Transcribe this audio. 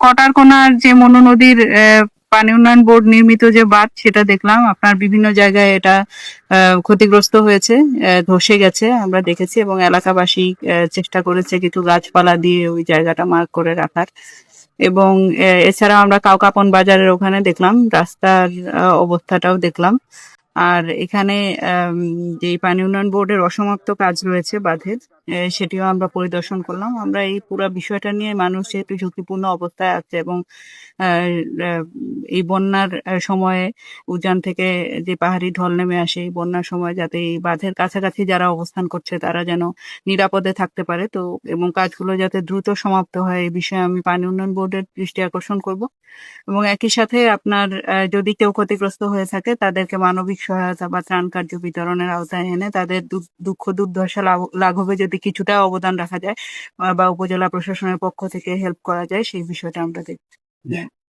কটারকোনার যে মনু নদীর পানি উন্নয়ন বোর্ড নির্মিত যে বাঁধ সেটা দেখলাম। আপনার বিভিন্ন জায়গায় এটা ক্ষতিগ্রস্ত হয়েছে, ধসে গেছে আমরা দেখেছি, এবং এলাকাবাসী চেষ্টা করেছে কিছু গাছপালা দিয়ে ওই জায়গাটা মার্ক করে রাখার। এবং এছাড়াও আমরা কাউকাপন বাজারের ওখানে দেখলাম রাস্তার অবস্থাটাও দেখলাম। আর এখানে যে পানি উন্নয়ন বোর্ডের অসমাপ্ত কাজ রয়েছে বাঁধের, সেটিও আমরা পরিদর্শন করলাম। আমরা এই পুরো বিষয়টা নিয়ে মানুষ যেহেতু ঝুঁকিপূর্ণ অবস্থায় আছে, এবং আহ, আহ, এই বন্যার সময়ে উজান থেকে যে পাহাড়ি ঢল নেমে আসে, এই বন্যার সময় যাতে এই বাঁধের কাছাকাছি যারা অবস্থান করছে তারা যেন নিরাপদে থাকতে পারে, তো এবং কাজগুলো যাতে দ্রুত সমাপ্ত হয়, এই বিষয়ে আমি পানি উন্নয়ন বোর্ডের দৃষ্টি আকর্ষণ করব। এবং একই সাথে আপনার যদি কেউ ক্ষতিগ্রস্ত হয়ে থাকে তাদেরকে মানবিক সহায়তা বা ত্রাণ কার্য বিতরণের আওতায় এনে তাদের দুঃখ দুর্দশা লাঘবে যদি কিছুটা অবদান রাখা যায়, বা উপজেলা প্রশাসনের পক্ষ থেকে হেল্প করা যায়, সেই বিষয়টা আমরা দেখব।